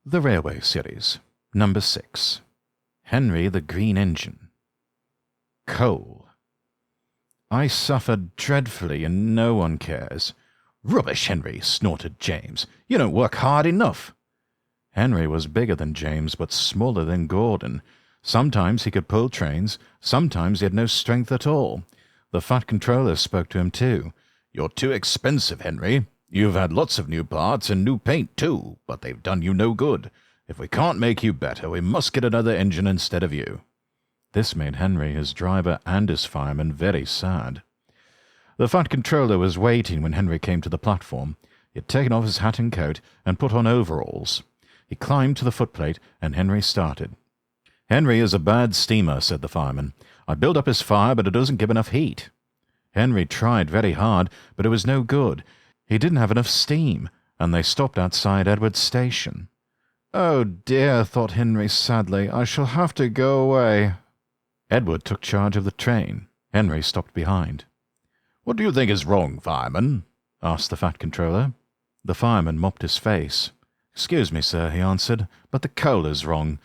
The Railway Series, Number 6. Henry the Green Engine. Coal. I suffered dreadfully and no one cares. Rubbish, Henry, snorted James. You don't work hard enough. Henry was bigger than James, but smaller than Gordon. Sometimes he could pull trains, sometimes he had no strength at all. The fat controller spoke to him too. You're too expensive, Henry. You've had lots of new parts and new paint too, but they've done you no good. If we can't make you better, we must get another engine instead of you. This made Henry, his driver, and his fireman very sad. The fat controller was waiting when Henry came to the platform. He had taken off his hat and coat and put on overalls. He climbed to the footplate, and Henry started. Henry is a bad steamer, said the fireman. I built up his fire, but it doesn't give enough heat. Henry tried very hard, but it was no good. He didn't have enough steam, and they stopped outside Edward's station. Oh dear, thought Henry sadly, I shall have to go away. Edward took charge of the train. Henry stopped behind. What do you think is wrong, fireman? Asked the fat controller. The fireman mopped his face. Excuse me, sir, he answered, but the coal is wrong.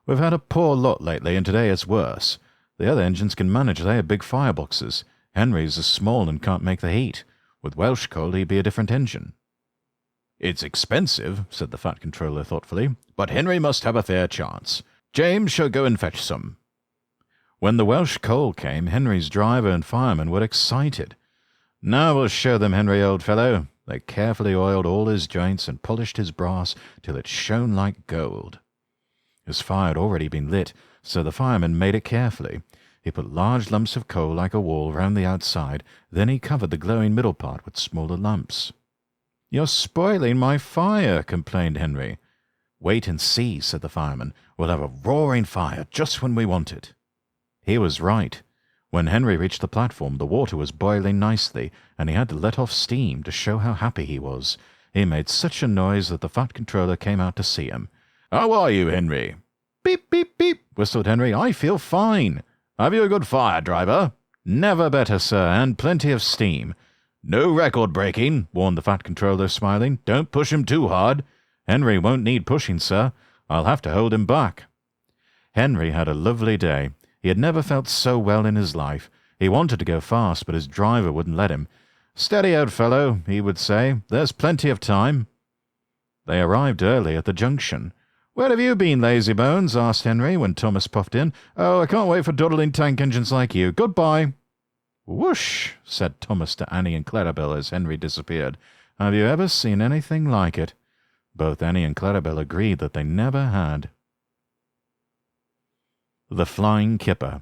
We've had a poor lot lately, and today it's worse. The other engines can manage, they have big fireboxes. Henry's is small and can't make the heat. With Welsh coal, he'd be a different engine. It's expensive, said the fat controller thoughtfully, but Henry must have a fair chance. James shall go and fetch some. When the Welsh coal came, Henry's driver and fireman were excited. Now we'll show them, Henry, old fellow. They carefully oiled all his joints and polished his brass till it shone like gold. His fire had already been lit, so the fireman made it carefully. He put large lumps of coal like a wall round the outside, then he covered the glowing middle part with smaller lumps. You're spoiling my fire, complained Henry. Wait and see, said the fireman. We'll have a roaring fire just when we want it. He was right. When Henry reached the platform, the water was boiling nicely, and he had to let off steam to show how happy he was. He made such a noise that the fat controller came out to see him. How are you, Henry? Beep, beep, beep, whistled Henry. I feel fine. Have you a good fire, driver? Never better, sir, and plenty of steam. No record breaking, warned the fat controller, smiling. Don't push him too hard. Henry won't need pushing, sir. I'll have to hold him back. Henry had a lovely day. He had never felt so well in his life. He wanted to go fast, but his driver wouldn't let him. Steady, old fellow, he would say. There's plenty of time. They arrived early at the junction. Where have you been, lazybones? Asked Henry when Thomas puffed in. Oh, I can't wait for dawdling tank engines like you. Goodbye. Whoosh, said Thomas to Annie and Clarabelle as Henry disappeared. Have you ever seen anything like it? Both Annie and Clarabelle agreed that they never had. The Flying Kipper.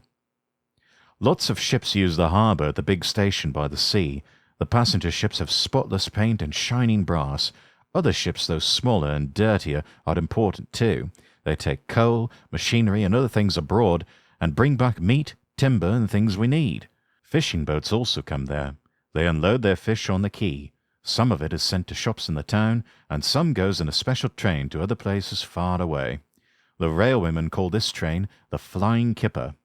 Lots of ships use the harbour at the big station by the sea. The passenger ships have spotless paint and shining brass. Other ships, though smaller and dirtier, are important too. They take coal, machinery, and other things abroad, and bring back meat, timber, and things we need. Fishing boats also come there. They unload their fish on the quay. Some of it is sent to shops in the town, and some goes in a special train to other places far away. The railwaymen call this train the Flying Kipper.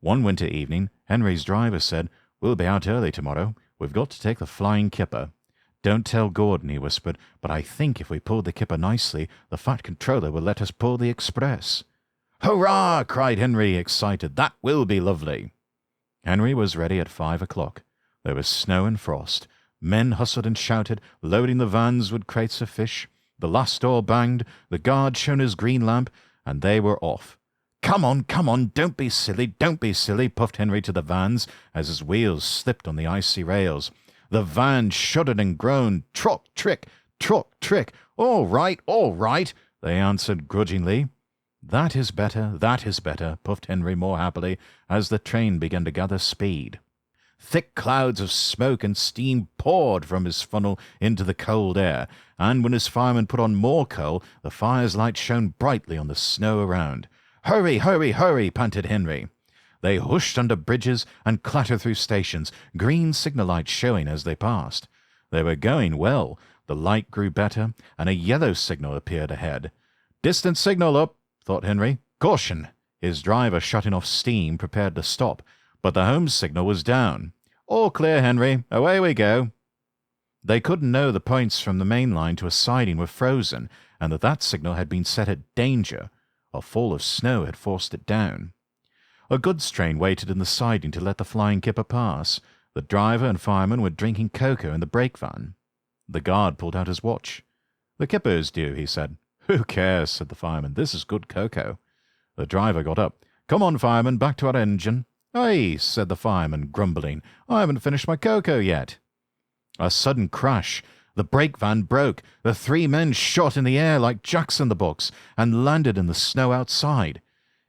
One winter evening, Henry's driver said, We'll be out early tomorrow. We've got to take the Flying Kipper. Don't tell Gordon, he whispered, but I think if we pull the Kipper nicely, the fat controller will let us pull the express. Hurrah! Cried Henry, excited. That will be lovely. Henry was ready at 5 o'clock. There was snow and frost. Men hustled and shouted, loading the vans with crates of fish. The last door banged, the guard shone his green lamp, and they were off. Come on, don't be silly, puffed Henry to the vans as his wheels slipped on the icy rails. The van shuddered and groaned. Trock, trick, all right, they answered grudgingly. That is better, puffed Henry more happily as the train began to gather speed. Thick clouds of smoke and steam poured from his funnel into the cold air, and when his fireman put on more coal, the fire's light shone brightly on the snow around. Hurry, panted Henry. They hushed under bridges and clattered through stations, green signal lights showing as they passed. They were going well. The light grew better, and a yellow signal appeared ahead. Distant signal up, thought Henry. Caution! His driver, shutting off steam, prepared to stop, but the home signal was down. All clear, Henry. Away we go. They couldn't know the points from the main line to a siding were frozen, and that signal had been set at danger. A fall of snow had forced it down. A goods train waited in the siding to let the flying kipper pass. The driver and fireman were drinking cocoa in the brake van. The guard pulled out his watch. "The kipper is due," he said. "Who cares?" said the fireman. "This is good cocoa." The driver got up. "Come on, fireman, back to our engine." "Hey," said the fireman, grumbling. "I haven't finished my cocoa yet." A sudden crash. The brake van broke. The three men shot in the air like jacks in the box and landed in the snow outside.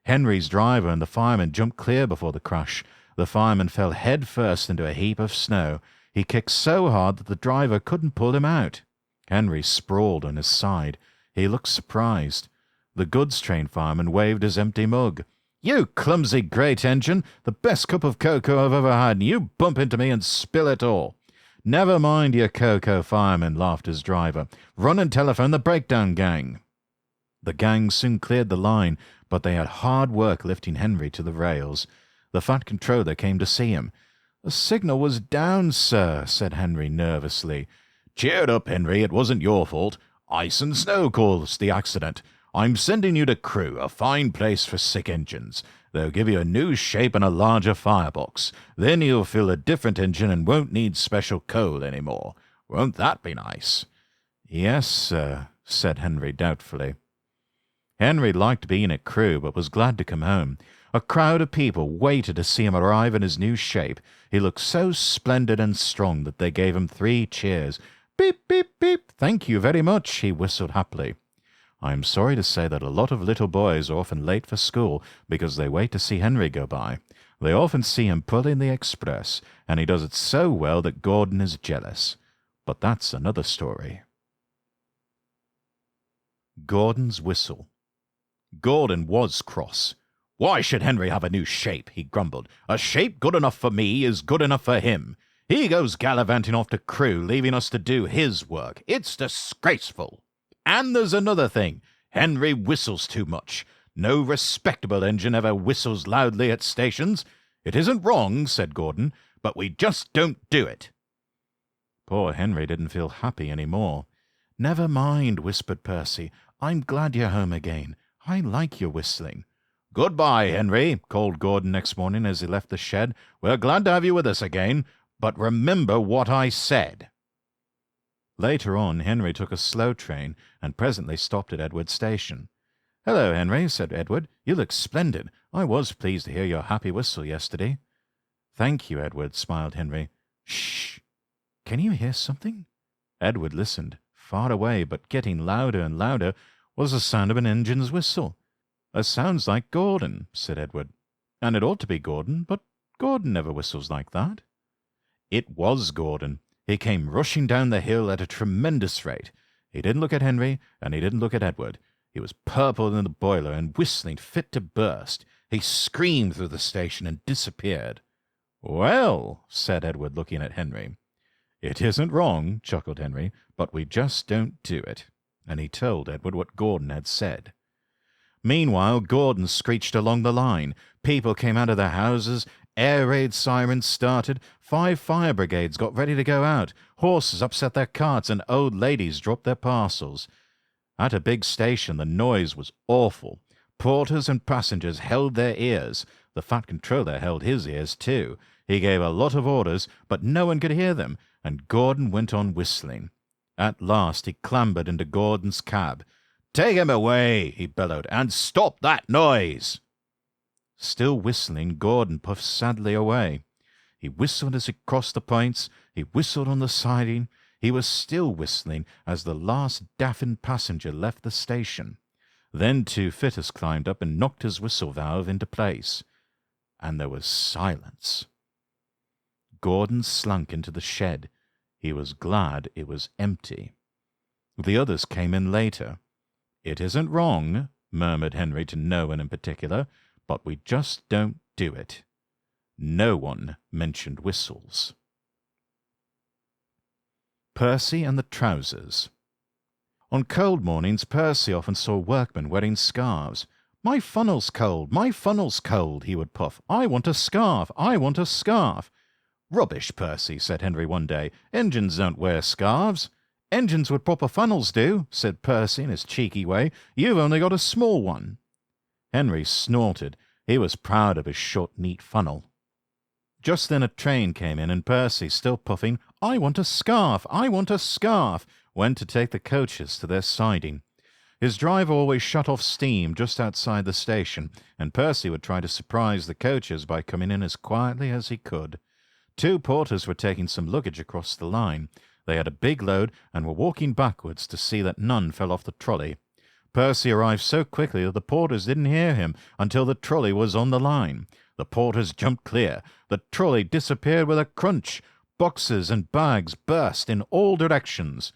Henry's driver and the fireman jumped clear before the crash. The fireman fell head first into a heap of snow. He kicked so hard that the driver couldn't pull him out. Henry sprawled on his side. He looked surprised. The goods train fireman waved his empty mug. "You clumsy great engine! The best cup of cocoa I've ever had, and you bump into me and spill it all." "Never mind your cocoa, fireman," laughed his driver. "Run and telephone the breakdown gang." The gang soon cleared the line, but they had hard work lifting Henry to the rails. The fat controller came to see him. "The signal was down, sir," said Henry nervously. "Cheer up, Henry. It wasn't your fault. Ice and snow caused the accident. I'm sending you to Crewe, a fine place for sick engines. They'll give you a new shape and a larger firebox. Then you'll fill a different engine and won't need special coal anymore. Won't that be nice?" "Yes, sir," said Henry doubtfully. Henry liked being at Crewe, but was glad to come home. A crowd of people waited to see him arrive in his new shape. He looked so splendid and strong that they gave him 3 cheers. "Beep, beep, beep. Thank you very much," he whistled happily. I am sorry to say that a lot of little boys are often late for school because they wait to see Henry go by. They often see him pulling the express, and he does it so well that Gordon is jealous. But that's another story. Gordon's whistle. Gordon was cross. "Why should Henry have a new shape?" he grumbled. "A shape good enough for me is good enough for him. He goes gallivanting off to Crewe, leaving us to do his work. It's disgraceful. And there's another thing. Henry whistles too much. No respectable engine ever whistles loudly at stations. It isn't wrong," said Gordon, "but we just don't do it." Poor Henry didn't feel happy any more. "Never mind," whispered Percy. "I'm glad you're home again. I like your whistling." "Goodbye, Henry," called Gordon next morning as he left the shed. "We're glad to have you with us again, but remember what I said." Later on, Henry took a slow train and presently stopped at Edward Station. "Hello, Henry," said Edward. "You look splendid. I was pleased to hear your happy whistle yesterday." "Thank you, Edward," smiled Henry. "Shh! Can you hear something?" Edward listened. Far away, but getting louder and louder, was the sound of an engine's whistle. "It sounds like Gordon," said Edward. "And it ought to be Gordon, but Gordon never whistles like that." It was Gordon. He came rushing down the hill at a tremendous rate. He didn't look at Henry, and he didn't look at Edward. He was purple in the boiler and whistling fit to burst. He screamed through the station and disappeared. "Well," said Edward, looking at Henry. "It isn't wrong," chuckled Henry, "but we just don't do it." And he told Edward what Gordon had said. Meanwhile, Gordon screeched along the line. People came out of their houses. Air raid sirens started. 5 fire brigades got ready to go out. Horses upset their carts, and old ladies dropped their parcels. At a big station, the noise was awful. Porters and passengers held their ears. The fat controller held his ears too. He gave a lot of orders, but no one could hear them, and Gordon went on whistling. At last he clambered into Gordon's cab. "Take him away," he bellowed, "and stop that noise." Still whistling, Gordon puffed sadly away. He whistled as he crossed the points. He whistled on the siding. He was still whistling as the last Daffin passenger left the station. Then 2 fitters climbed up and knocked his whistle valve into place. And there was silence. Gordon slunk into the shed. He was glad it was empty. The others came in later. "It isn't wrong," murmured Henry to no one in particular, "but we just don't do it." No one mentioned whistles. Percy and the trousers. On cold mornings, Percy often saw workmen wearing scarves. "My funnel's cold, my funnel's cold," he would puff. "I want a scarf, I want a scarf." "Rubbish, Percy," said Henry one day. "Engines don't wear scarves." Engines with proper funnels do, said Percy in his cheeky way. You've only got a small one. Henry snorted. He was proud of his short, neat funnel. Just then a train came in, and Percy, still puffing, "I want a scarf, I want a scarf," went to take the coaches to their siding. His driver always shut off steam just outside the station, and Percy would try to surprise the coaches by coming in as quietly as he could. 2 porters were taking some luggage across the line. They had a big load and were walking backwards to see that none fell off the trolley. Percy arrived so quickly that the porters didn't hear him until the trolley was on the line. The porters jumped clear. The trolley disappeared with a crunch. Boxes and bags burst in all directions.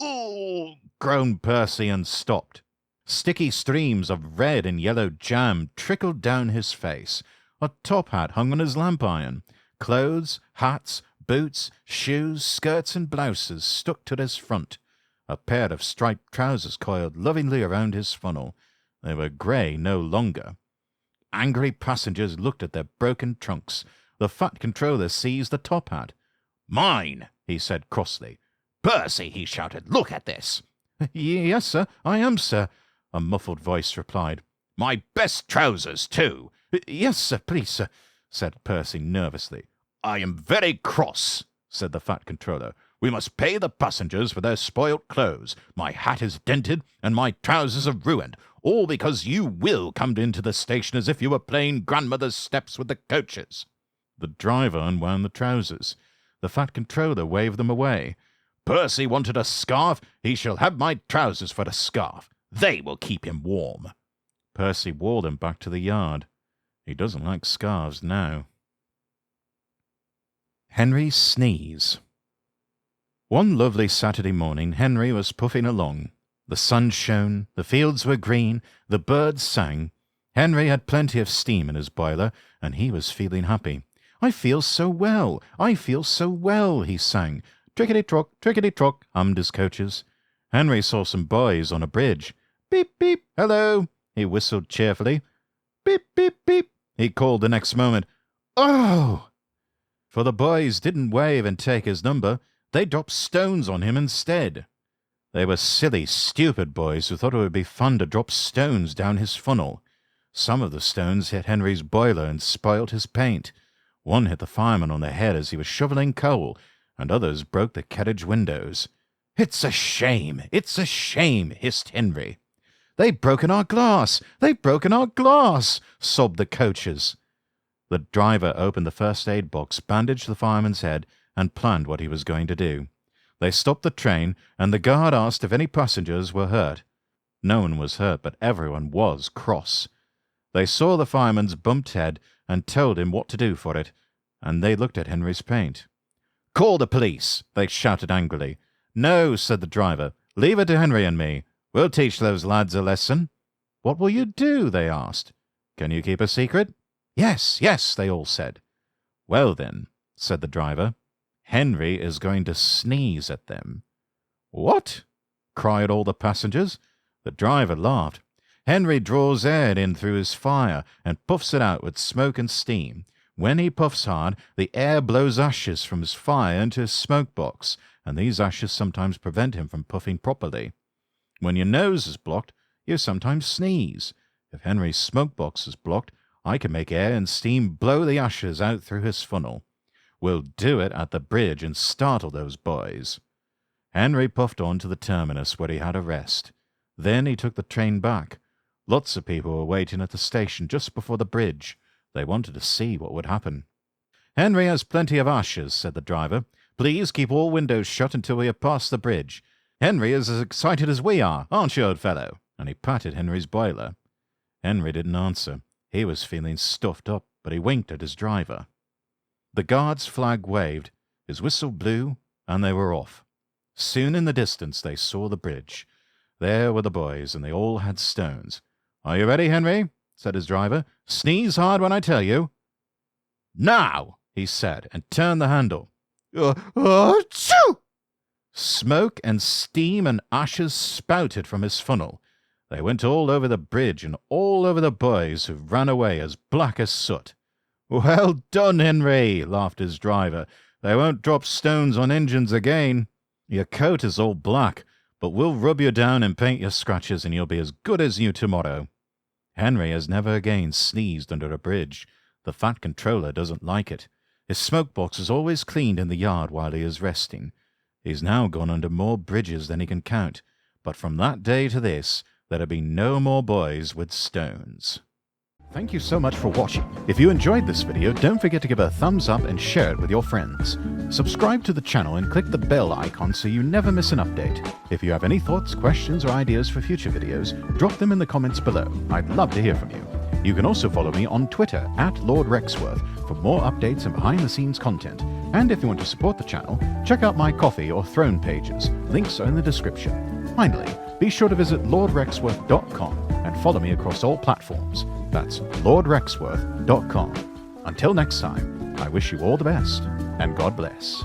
"Ooh!" groaned Percy and stopped. Sticky streams of red and yellow jam trickled down his face. A top hat hung on his lamp iron. Clothes, hats, boots, shoes, skirts and blouses stuck to his front. A pair of striped trousers coiled lovingly around his funnel. They were grey no longer. Angry passengers looked at their broken trunks. The fat controller seized the top hat. "Mine," he said crossly. "Percy," he shouted, "look at this." "Yes, sir, I am, sir," a muffled voice replied. "My best trousers, too." "Yes, sir, please, sir," said Percy nervously. "I am very cross," said the fat controller. "We must pay the passengers for their spoilt clothes. My hat is dented, and my trousers are ruined, all because you will come into the station as if you were playing grandmother's steps with the coaches." The driver unwound the trousers. The fat controller waved them away. "Percy wanted a scarf. He shall have my trousers for a scarf. They will keep him warm." Percy wore them back to the yard. He doesn't like scarves now. Henry's sneeze. One lovely Saturday morning, Henry was puffing along. The sun shone, the fields were green, the birds sang. Henry had plenty of steam in his boiler, and he was feeling happy. "I feel so well, I feel so well," he sang. Trickety-trock, hummed his coaches. Henry saw some boys on a bridge. "Beep, beep, hello," he whistled cheerfully. "Beep, beep, beep," he called the next moment. "Oh!" For the boys didn't wave and take his number. They dropped stones on him instead. They were silly, stupid boys who thought it would be fun to drop stones down his funnel. Some of the stones hit Henry's boiler and spoilt his paint. One hit the fireman on the head as he was shoveling coal, and others broke the carriage windows. "It's a shame! It's a shame!" hissed Henry. "They've broken our glass! They've broken our glass!" sobbed the coaches. The driver opened the first aid box, bandaged the fireman's head, and planned what he was going to do. They stopped the train, and the guard asked if any passengers were hurt. No one was hurt, but everyone was cross. They saw the fireman's bumped head and told him what to do for it, and they looked at Henry's paint. "Call the police!" they shouted angrily. "No," said the driver. "Leave it to Henry and me. We'll teach those lads a lesson." "What will you do?" they asked. "Can you keep a secret?" "Yes, yes," they all said. "Well then," said the driver, "Henry is going to sneeze at them." "What?" cried all the passengers. The driver laughed. "Henry draws air in through his fire and puffs it out with smoke and steam. When he puffs hard, the air blows ashes from his fire into his smoke box, and these ashes sometimes prevent him from puffing properly. When your nose is blocked, you sometimes sneeze. If Henry's smoke box is blocked, I can make air and steam blow the ashes out through his funnel. We'll do it at the bridge and startle those boys." Henry puffed on to the terminus where he had a rest. Then he took the train back. Lots of people were waiting at the station just before the bridge. They wanted to see what would happen. "Henry has plenty of ashes," said the driver. "Please keep all windows shut until we have passed the bridge. Henry is as excited as we are, aren't you, old fellow?" And he patted Henry's boiler. Henry didn't answer. He was feeling stuffed up, but he winked at his driver. The guard's flag waved, his whistle blew, and they were off. Soon in the distance they saw the bridge. There were the boys, and they all had stones. "Are you ready, Henry?" said his driver. "Sneeze hard when I tell you." "Now!" he said, and turned the handle. Achoo! Smoke and steam and ashes spouted from his funnel. They went all over the bridge and all over the boys, who ran away as black as soot. "Well done, Henry," laughed his driver. "They won't drop stones on engines again." Your coat is all black, but we'll rub you down and paint your scratches and you'll be as good as new tomorrow. Henry has never again sneezed under a bridge. The Fat Controller doesn't like it. His smoke box is always cleaned in the yard while he is resting. He's now gone under more bridges than he can count, but from that day to this, there have been no more boys with stones. Thank you so much for watching. If you enjoyed this video, don't forget to give it a thumbs up and share it with your friends. Subscribe to the channel and click the bell icon so you never miss an update. If you have any thoughts, questions, or ideas for future videos, drop them in the comments below. I'd love to hear from you. You can also follow me on Twitter @LordRexworth for more updates and behind-the-scenes content. And if you want to support the channel, check out my Coffee or Throne pages. Links are in the description. Finally, be sure to visit LordRexworth.com and follow me across all platforms. That's LordRexworth.com. Until next time, I wish you all the best, and God bless.